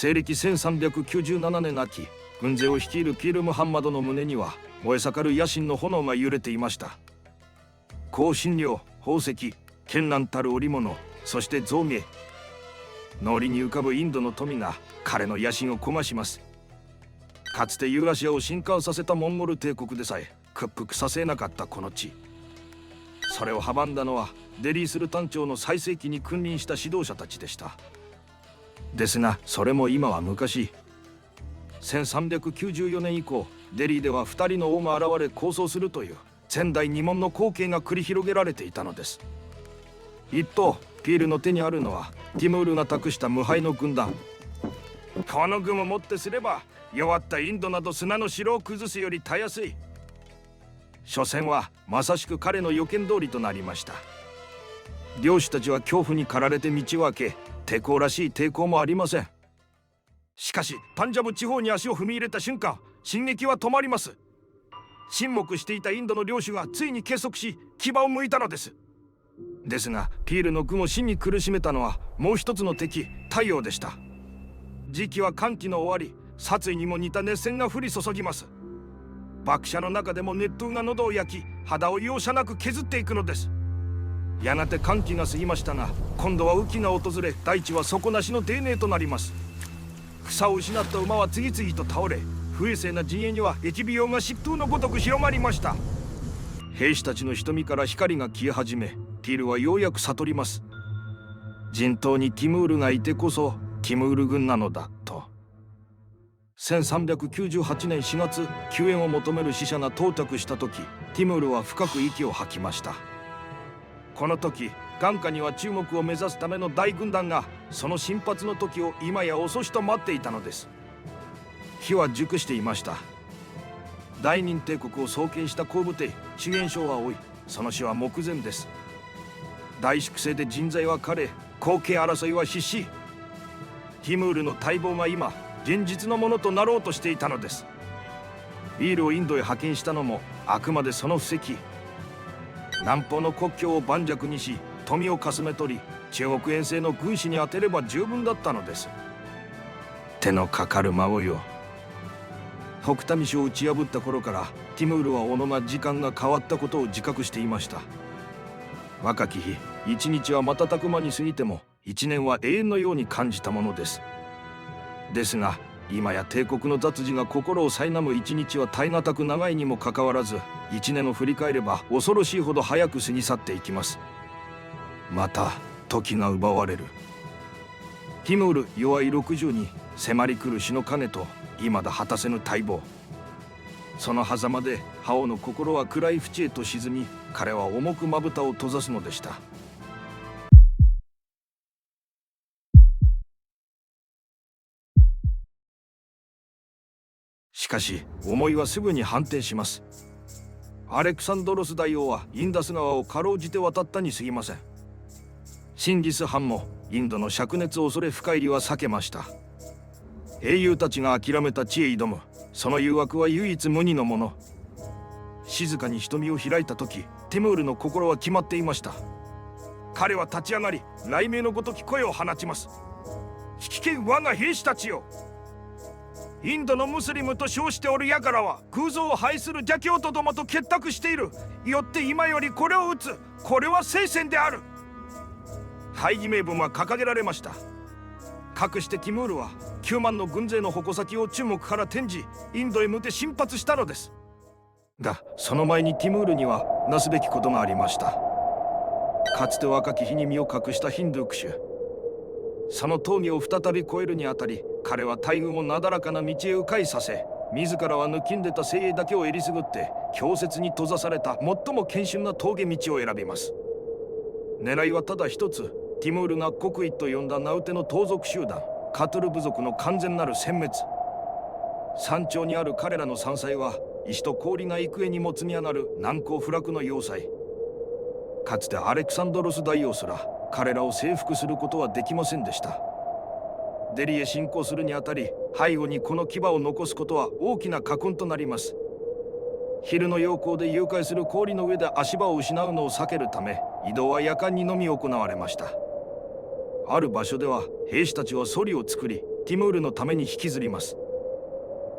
西暦1397年秋、軍勢を率いるキール・ムハンマドの胸には燃え盛る野心の炎が揺れていました。香辛料、宝石、絢爛たる織物、そして象牙、脳裏に浮かぶインドの富が彼の野心を焦がします。かつてユーラシアを震撼させたモンゴル帝国でさえ屈服させなかったこの地、それを阻んだのはデリースルタン朝の最盛期に君臨した指導者たちでした。ですがそれも今は昔。1394年以降、デリーでは2人の王が現れ抗争するという前代未聞の光景が繰り広げられていたのです。一方、ピールの手にあるのはティムールが託した無敗の軍団。この軍をもってすれば弱ったインドなど砂の城を崩すよりたやすい。所詮はまさしく彼の予見通りとなりました。領主たちは恐怖に駆られて道を開け、抵抗らしい抵抗もありません。しかしパンジャブ地方に足を踏み入れた瞬間、進撃は止まります。沈黙していたインドの領主がついに結束し牙を向いたのです。ですがピールの軍を真に苦しめたのはもう一つの敵、太陽でした。時期は乾季の終わり、殺意にも似た熱戦が降り注ぎます。爆射の中でも熱風が喉を焼き、肌を容赦なく削っていくのです。やがて乾季が過ぎましたが、今度は雨季が訪れ、大地は底なしの泥濘となります。草を失った馬は次々と倒れ、不衛生な陣営には疫病が疾風のごとく広まりました。兵士たちの瞳から光が消え始め、ティールはようやく悟ります。陣頭にティムールがいてこそティムール軍なのだと。1398年4月、救援を求める使者が到着した時、ティムールは深く息を吐きました。この時、眼下には中国を目指すための大軍団がその進発の時を今や遅しと待っていたのです。日は熟していました。大任帝国を創建した皇武帝朱元璋は老い、その死は目前です。大粛清で人材は枯れ、後継争いは必至。ティムールの待望が今現実のものとなろうとしていたのです。ビールをインドへ派遣したのもあくまでその布石。南方の国境を盤石にし、富をかすめ取り、中国遠征の軍師に当てれば十分だったのです。手のかかる魔王よ。北民省を打ち破った頃からティムールはおのが時間が変わったことを自覚していました。若き日、一日は瞬く間に過ぎても一年は永遠のように感じたものです。ですが今や帝国の雑事が心を苛む一日は耐え難く長いにもかかわらず、一年を振り返れば恐ろしいほど早く過ぎ去っていきます。また時が奪われる。ティムール弱い60に迫り来る死の影と未だ果たせぬ待望。その狭間で覇王の心は暗い淵へと沈み、彼は重くまぶたを閉ざすのでした。しかし思いはすぐに反転します。アレクサンドロス大王はインダス川をかろうじて渡ったに過ぎません。シンギス・ハンもインドの灼熱を恐れ深入りは避けました。英雄たちが諦めた地へ挑む、その誘惑は唯一無二のもの。静かに瞳を開いた時、ティムールの心は決まっていました。彼は立ち上がり、雷鳴のごとき声を放ちます。聞け我が兵士たちよ。インドのムスリムと称しておる輩は空想を排する邪教徒どもと結託している。よって今よりこれを撃つ。これは聖戦である。大義名分は掲げられました。かくしてティムールは9万の軍勢の矛先を中国から転じ、インドへ向け進発したのです。がその前にティムールにはなすべきことがありました。かつて若き日に身を隠したヒンドゥークシュ、その峠を再び越えるにあたり、彼は大軍をなだらかな道へ迂回させ、自らは抜きんでた精鋭だけをえりすぐって強雪に閉ざされた最も険峻な峠道を選びます。狙いはただ一つ、ティムールが国一と呼んだ名うての盗賊集団カトゥル部族の完全なる殲滅。山頂にある彼らの山菜は石と氷が幾重にも積み上がる難攻不落の要塞。かつてアレクサンドロス大王すら彼らを征服することはできませんでした。デリへ侵攻するにあたり、背後にこの牙を残すことは大きな家訓となります。昼の陽光で誘拐する氷の上で足場を失うのを避けるため、移動は夜間にのみ行われました。ある場所では兵士たちはソリを作り、ティムールのために引きずります。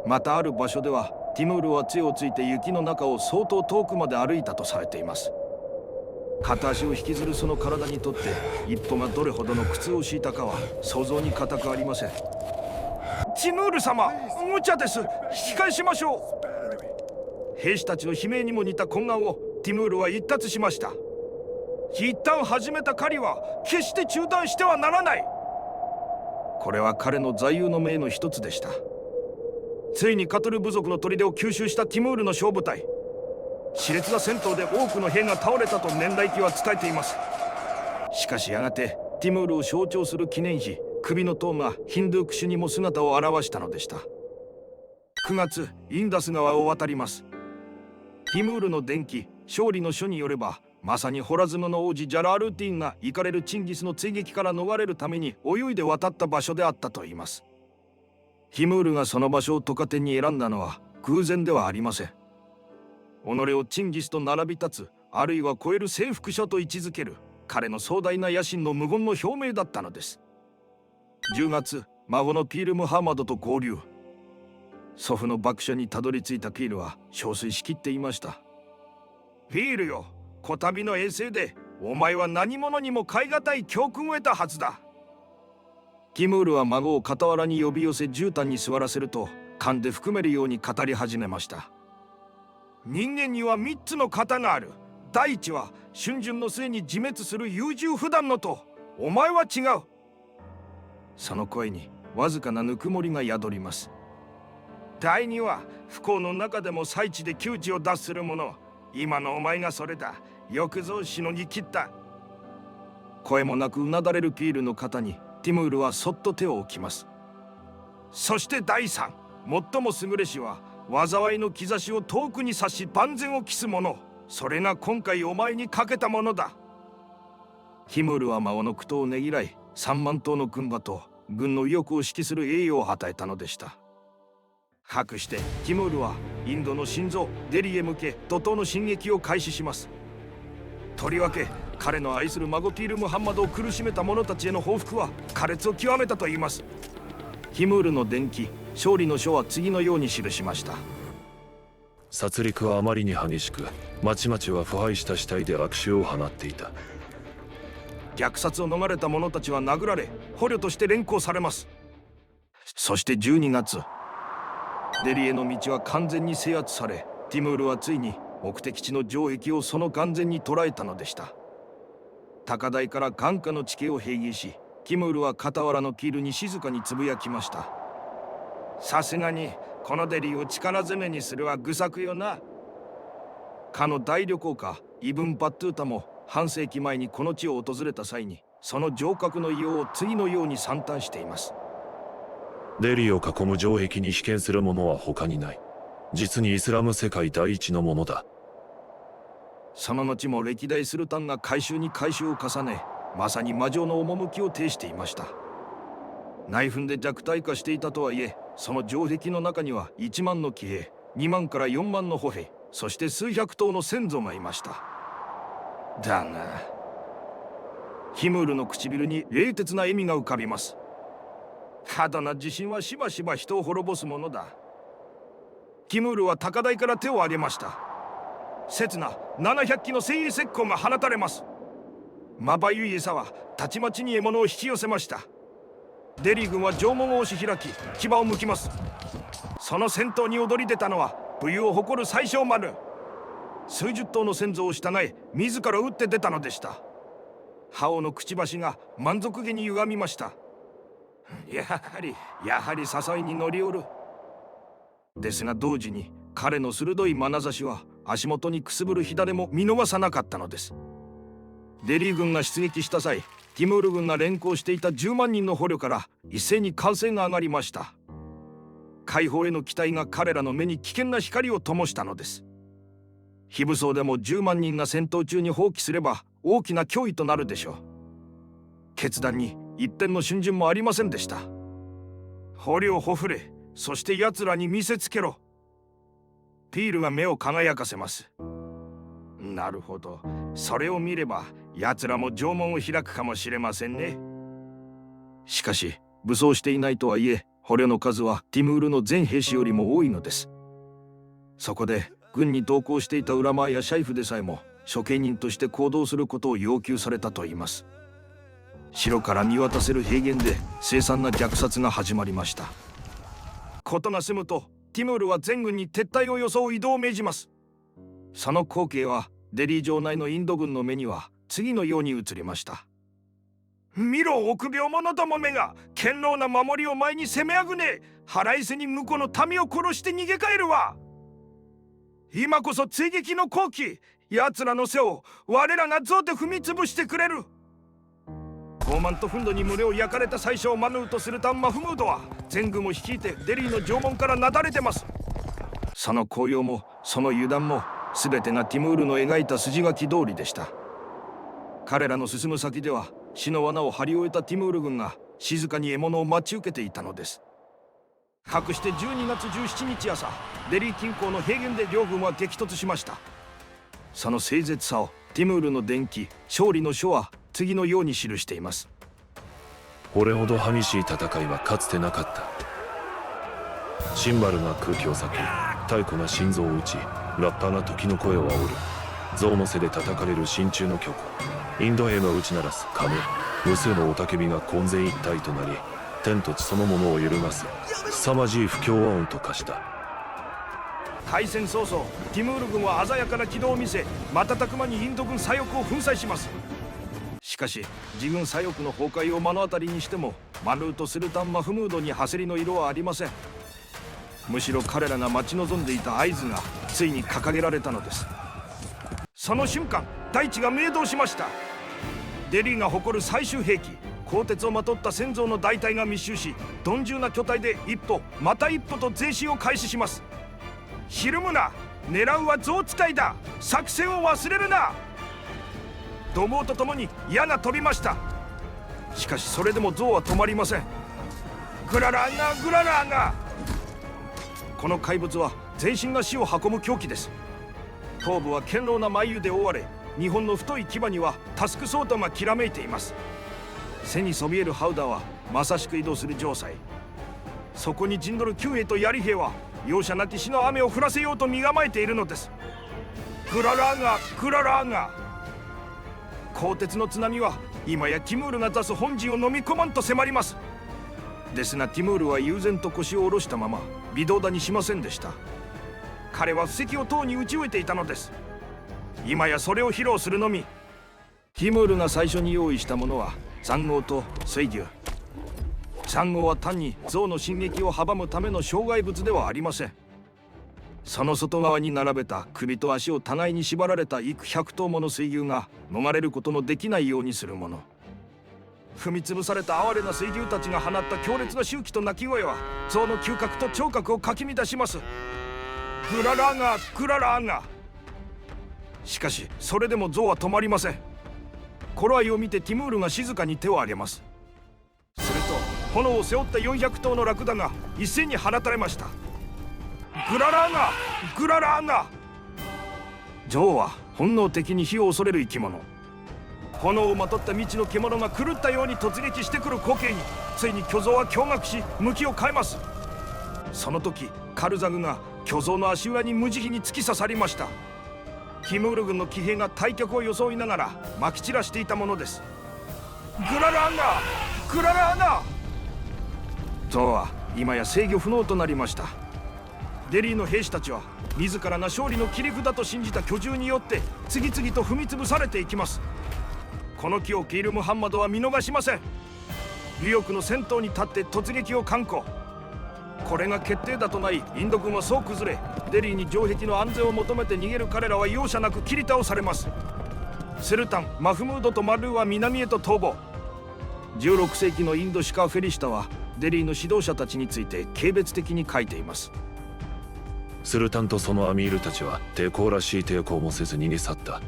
またある場所ではティムールは杖をついて雪の中を相当遠くまで歩いたとされています。片足を引きずるその体にとって一歩がどれほどの苦痛を強いたかは想像に難くありません。ティムール様、無茶です。引き返しましょう。兵士たちの悲鳴にも似た懇願をティムールは一達しました。一旦始めた狩りは決して中断してはならない。これは彼の座右の銘の一つでした。ついにカトル部族の砦を吸収したティムールの小部隊、熾烈な戦闘で多くの兵が倒れたと年代記は伝えています。しかしやがてティムールを象徴する記念碑首の塔がヒンドゥークシュにも姿を現したのでした。9月、インダス川を渡ります。ティムールの伝記勝利の書によれば、まさにホラズムの王子ジャラールティーンがイカれるチンギスの追撃から逃れるために泳いで渡った場所であったといいます。ティムールがその場所をトカテに選んだのは偶然ではありません。己をチンギスと並び立つ、あるいは超える征服者と位置づける彼の壮大な野心の無言の表明だったのです。10月、孫のピール・ムハマドと合流。祖父の爆書にたどり着いたピールは憔悴しきっていました。ピールよ、こたびの衛星でお前は何者にも代え難い教訓を得たはずだ。ティムールは孫を傍らに呼び寄せ絨毯に座らせると、勘で含めるように語り始めました。人間には3つの型がある。第一は春巡の末に自滅する優柔不断のと。お前は違う。その声にわずかなぬくもりが宿ります。第二は不幸の中でも最地で窮地を脱する者。今のお前がそれだ。よくぞしのぎ切った。声もなくうなだれるピールの肩にティムールはそっと手を置きます。そして第三、最も優れしは災いの兆しを遠くに察し万全を期す者。それが今回お前にかけたものだ。ティムールは孫の苦闘をねぎらい、3万頭の軍馬と軍の意欲を指揮する栄誉を与えたのでした。かくしてティムールはインドの心臓デリへ向け怒涛の進撃を開始します。とりわけ彼の愛する孫ティール・ムハンマドを苦しめた者たちへの報復は苛烈を極めたと言います。ティムールの伝記勝利の書は次のように記しました。殺戮はあまりに激しく、まちまちは腐敗した死体で悪臭を放っていた。虐殺を逃れた者たちは殴られ捕虜として連行されます。そして12月、デリへの道は完全に制圧され、ティムールはついに目的地の城壁をその眼前に捉えたのでした。高台から眼下の地形を平議し、ティムールは傍らのピールに静かにつぶやきました。さすがにこのデリを力攻めにするは愚策よな。かの大旅行家イブン・バットゥータも半世紀前にこの地を訪れた際にその城郭の異様を次のように賛嘆しています。デリを囲む城壁に被験するものは他にない。実にイスラム世界第一のものだ。その後も歴代スルタンが改修に改修を重ね、まさに魔城の趣を呈していました。内紛で弱体化していたとはいえ、その城壁の中には1万の騎兵、2万から4万の歩兵、そして数百頭の先祖がいました。だがヒムールの唇に冷徹な笑みが浮かびます。過度な自信はしばしば人を滅ぼすものだ。ティムールは高台から手を挙げました。刹那700機の精鋭石膏が放たれます。マバユイエサはたちまちに獲物を引き寄せました。デリー軍は城門を押し開き牙を向きます。その先頭に躍り出たのは武勇を誇る宰相丸。数十頭の先祖を従え自ら打って出たのでした。覇王のくちばしが満足げに歪みました。やはり誘いに乗りおる。ですが同時に彼の鋭い眼差しは足元にくすぶる火種も見逃さなかったのです。デリー軍が出撃した際、ティムール軍が連行していた10万人の捕虜から一斉に歓声が上がりました。解放への期待が彼らの目に危険な光を灯したのです。非武装でも10万人が戦闘中に放棄すれば大きな脅威となるでしょう。決断に一点の瞬順もありませんでした。捕虜をほふれ、そして奴らに見せつけろ。ピールが目を輝かせます。なるほど、それを見れば奴らも城門を開くかもしれませんね。しかし武装していないとはいえ捕虜の数はティムールの全兵士よりも多いのです。そこで軍に同行していたウラマーやシャイフでさえも処刑人として行動することを要求されたといいます。城から見渡せる平原で凄惨な虐殺が始まりました。事が済むとティムールは全軍に撤退を装う移動を命じます。その光景はデリー城内のインド軍の目には次のように映りました。見ろ、臆病者どもめが堅牢な守りを前に攻めあぐね、腹いせに向こうの民を殺して逃げ帰るわ。今こそ追撃の好機、奴らの背を我らが象で踏み潰してくれる。傲慢と憤怒に胸を焼かれた宰相マヌーとスルタン・マフムードは全軍を率いてデリーの城門からなだれてます。その高揚もその油断も全てがティムールの描いた筋書き通りでした。彼らの進む先では死の罠を張り終えたティムール軍が静かに獲物を待ち受けていたのです。かくして12月17日朝、デリー近郊の平原で両軍は激突しました。その凄絶さをティムールの伝記「勝利の書」は次のように記しています。これほど激しい戦いはかつてなかった。シンバルが空気を裂き、太鼓が心臓を打ち、ラッパが時の声を煽る。象の背で叩かれる真鍮の巨鼓、インド兵が打ち鳴らす鐘、無数の雄たけびが混然一体となり、天と地そのものを揺るがす凄まじい不協和音と化した。開戦早々、ティムール軍は鮮やかな軌道を見せ、瞬く間にインド軍左翼を粉砕します。しかし自軍左翼の崩壊を目の当たりにしてもマヌーとスルタン・マフムードに焦りの色はありません。むしろ彼らが待ち望んでいた合図がついに掲げられたのです。その瞬間、大地が明動しました。デリーが誇る最終兵器、鋼鉄をまとった戦象の大隊が密集し、鈍重な巨体で一歩また一歩と前進を開始します。ひるむな、狙うは象使いだ、作戦を忘れるな。怒号とともに矢が飛びました。しかしそれでも象は止まりません。グララーガグララーガ。この怪物は全身が死を運ぶ凶器です。頭部は堅牢な眉で覆われ、2本の太い牙にはタスクソードがきらめいています。背にそびえるハウダーはまさしく移動する城塞。そこに陣取る弓兵と槍兵は容赦なき死の雨を降らせようと身構えているのです。グララーガグララーガ。鋼鉄の津波は今やティムールが出す本陣を飲み込まんと迫ります。ですがティムールは悠然と腰を下ろしたまま微動だにしませんでした。彼は布石を塔に打ち終えていたのです。今やそれを披露するのみ。ティムールが最初に用意したものは塹壕と水牛。塹壕は単に象の進撃を阻むための障害物ではありません。その外側に並べた首と足を互いに縛られた幾百頭もの水牛が逃れることのできないようにするもの。踏み潰された哀れな水牛たちが放った強烈な臭気と鳴き声は象の嗅覚と聴覚をかき乱します。グララーガグララーガ。しかしそれでも象は止まりません。頃合いを見てティムールが静かに手を挙げます。すると炎を背負った400頭のラクダが一斉に放たれました。グララーガグララーガ。象は本能的に火を恐れる生き物。炎をまとった未知の獣が狂ったように突撃してくる光景についに巨像は驚愕し向きを変えます。その時カルザグが巨像の足裏に無慈悲に突き刺さりました。ティムール軍の騎兵が退却を装いながらまき散らしていたものです。グララーガグララーガ。象は今や制御不能となりました。デリーの兵士たちは自らが勝利の切り札と信じた巨獣によって次々と踏み潰されていきます。この機をキール・ムハンマドは見逃しません。右翼の先頭に立って突撃を敢行。これが決定打となりインド軍はそう崩れ、デリーに城壁の安全を求めて逃げる彼らは容赦なく切り倒されます。スルタン・マフムードとマルーは南へと逃亡。16世紀のインドシカー・フェリシタはデリーの指導者たちについて軽蔑的に書いています。スルタンとそのアミールたちは抵抗らしい抵抗もせず逃げ去った。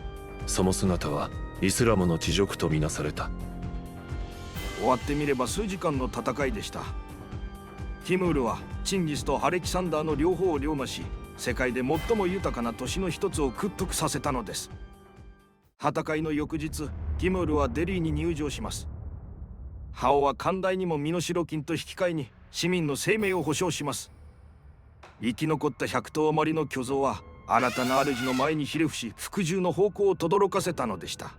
その姿はイスラムの恥辱とみなされた。終わってみれば数時間の戦いでした。ティムールはチンギスとアレキサンダーの両方を凌駕し、世界で最も豊かな都市の一つを屈服させたのです。戦いの翌日、ティムールはデリーに入城します。覇王は寛大にも身代金と引き換えに市民の生命を保証します。生き残った100頭余りの巨像は新たな主の前にひれ伏し、服従の方向を轟かせたのでした。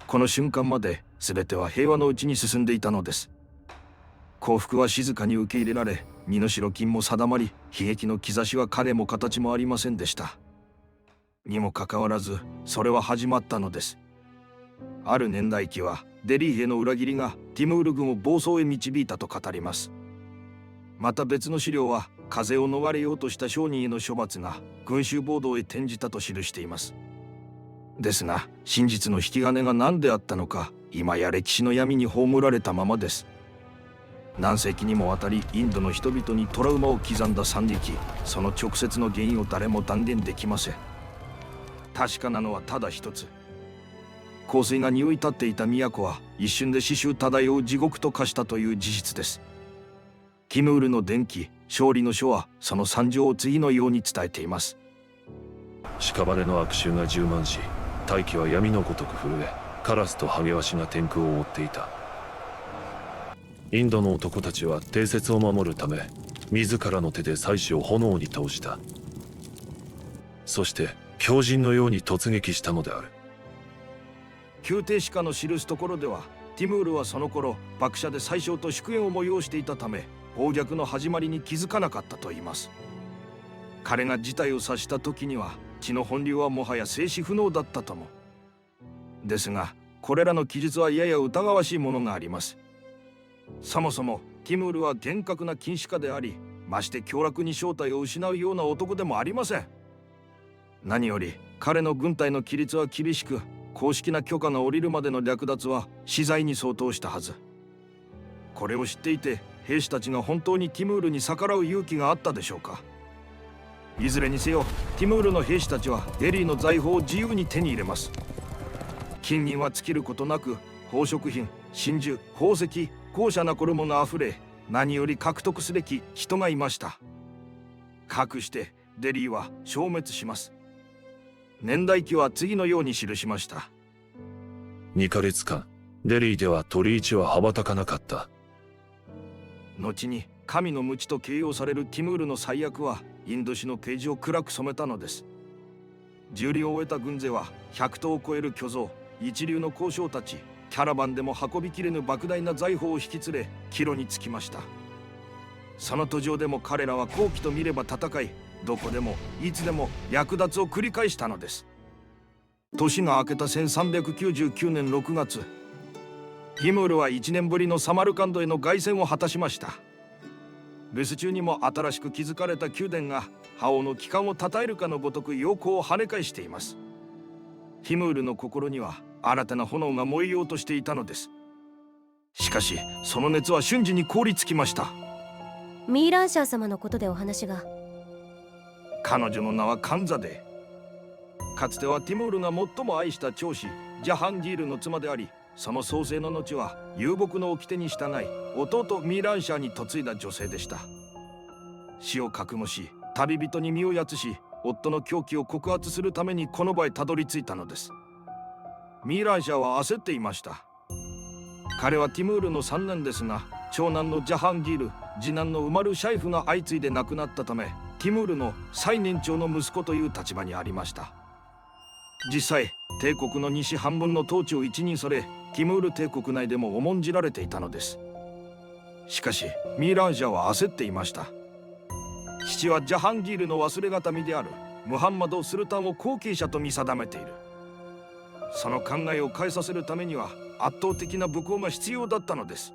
この瞬間まで全ては平和のうちに進んでいたのです。降伏は静かに受け入れられ、身代金も定まり、悲劇の兆しは影も形もありませんでした。にもかかわらず、それは始まったのです。ある年代記はデリー兵の裏切りがティムール軍を暴走へ導いたと語ります。また別の資料は、風を逃れようとした商人への処罰が群衆暴動へ転じたと記しています。ですが、真実の引き金が何であったのか、今や歴史の闇に葬られたままです。何世紀にもわたりインドの人々にトラウマを刻んだ惨劇、その直接の原因を誰も断言できません。確かなのはただ一つ。香水が匂い立っていた都は一瞬で死臭漂う地獄と化したという事実です。ティムールの伝記「勝利の書」はその惨状を次のように伝えています。屍の悪臭が充満し、大気は闇のごとく震え、カラスとハゲワシが天空を覆っていた。インドの男たちは定説を守るため、自らの手で妻子を炎に倒した。そして狂人のように突撃したのである。宮廷史家の記すところでは、ティムールはその頃幕舎で宰相と祝宴を催していたため、暴虐の始まりに気づかなかったといいます。彼が事態を察した時には血の本流はもはや静止不能だったとも。ですがこれらの記述はやや疑わしいものがあります。そもそもティムールは厳格な禁止家であり、まして凶楽に正体を失うような男でもありません。何より彼の軍隊の規律は厳しく、公式な許可が下りるまでの略奪は死罪に相当したはず。これを知っていて兵士たちが本当にティムールに逆らう勇気があったでしょうか。いずれにせよティムールの兵士たちはデリーの財宝を自由に手に入れます。金銀は尽きることなく、宝飾品、真珠、宝石、豪奢な衣があふれ、何より獲得すべき人がいました。かくしてデリーは消滅します。年代記は次のように記しました。2ヶ月間、デリーでは鳥市は羽ばたかなかった。後に神の鞭と形容されるティムールの最悪はインド史のページを暗く染めたのです。蹂躙を終えた軍勢は100頭を超える巨像、一流の高将たち、キャラバンでも運びきれぬ莫大な財宝を引き連れ帰路につきました。その途上でも彼らは好機と見れば戦い、どこでもいつでも略奪を繰り返したのです。年が明けた1399年6月、ティムールは1年ぶりのサマルカンドへの凱旋を果たしました。留守中にも新しく築かれた宮殿が覇王の旗艦をたたえるかのごとく陽光を跳ね返しています。ティムールの心には新たな炎が燃えようとしていたのです。しかしその熱は瞬時に凍りつきました。ミーランシャー様のことでお話が。彼女の名はカンザデー。かつてはティムールが最も愛した長子ジャハンギールの妻であり、その創世の後は遊牧の掟に従い弟ミーランシャーに嫁いだ女性でした。死を覚悟し旅人に身をやつし、夫の狂気を告発するためにこの場へたどり着いたのです。ミーランシャーは焦っていました。彼はティムールの三男ですが、長男のジャハンギール、次男のウマル・シャイフが相次いで亡くなったため、ティムールの最年長の息子という立場にありました。実際帝国の西半分の統治を一任され、ティムール帝国内でも重んじられていたのです。しかしミーランシャーは焦っていました。父はジャハンギールの忘れがたみであるムハンマド・スルタンを後継者と見定めている。その考えを変えさせるためには圧倒的な武功が必要だったのです。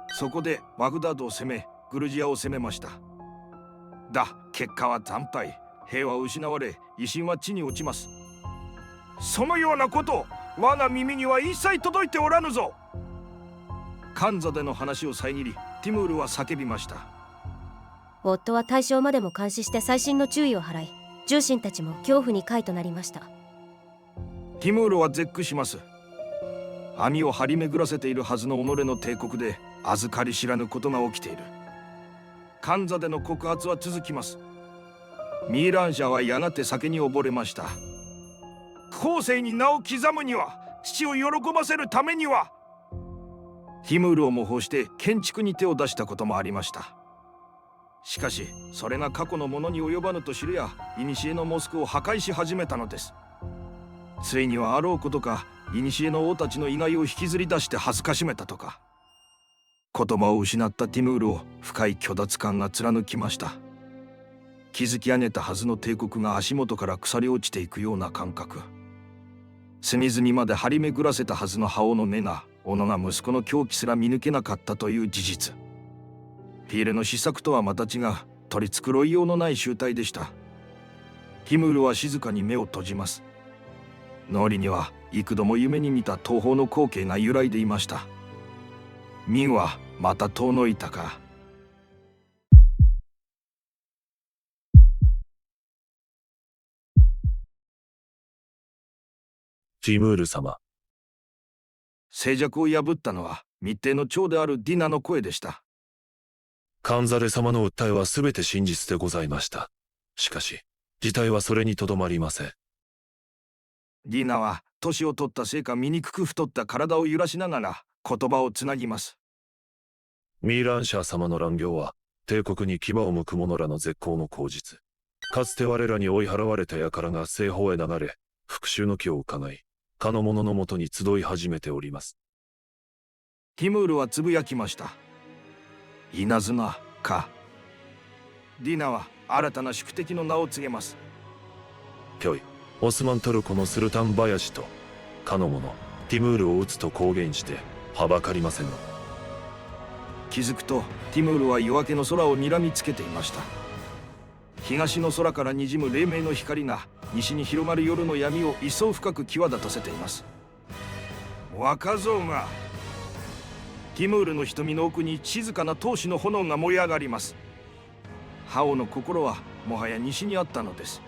そこでバグダードを攻め、グルジアを攻めました。結果は惨敗。兵は失われ、威信は地に落ちます。そのようなこと我が耳には一切届いておらぬぞ。カンザでの話を遮りティムールは叫びました。夫は大正までも監視して細心の注意を払い、重臣たちも恐怖に快となりました。ティムールは絶句します。網を張り巡らせているはずの己の帝国で預かり知らぬことが起きている。カンザでの告発は続きます。ミーランシャはやがて酒に溺れました。後世に名を刻むには、父を喜ばせるためには。ティムールを模倣して建築に手を出したこともありました。しかしそれが過去のものに及ばぬと知るや、古のモスクを破壊し始めたのです。ついにはあろうことか古の王たちの遺骸を引きずり出して恥ずかしめたとか。言葉を失ったティムールを深い虚脱感が貫きました。築き上げたはずの帝国が足元から腐り落ちていくような感覚。隅々まで張り巡らせたはずの覇王の根が己が息子の狂気すら見抜けなかったという事実。フィーレの施策とはまた違う取り繕いようのない集体でした。ティムールは静かに目を閉じます。脳裏には幾度も夢に見た東方の光景が揺らいでいました。民はまた遠のいたか。ティムール様。静寂を破ったのは密偵の長であるディナの声でした。カンザレ様の訴えは全て真実でございました。しかし事態はそれにとどまりません。ディナは年を取ったせいか醜く太った体を揺らしながら言葉をつなぎます。ミーランシャー様の乱行は帝国に牙を向く者らの絶好の口実。かつて我らに追い払われた輩が西方へ流れ、復讐の機を伺い、かの者のもとに集い始めております。ティムールはつぶやきました。稲妻か。ディナは新たな宿敵の名を告げます。ぴょい、オスマントルコのスルタンバヤシとかの者ティムールを討つと公言してはばかりませんの。気づくとティムールは夜明けの空を睨みつけていました。東の空からにじむ黎明の光が西に広がる夜の闇を一層深く際立たせています。若造が。ティムールの瞳の奥に静かな闘志の炎が燃え上がります。覇王の心はもはや西にあったのです。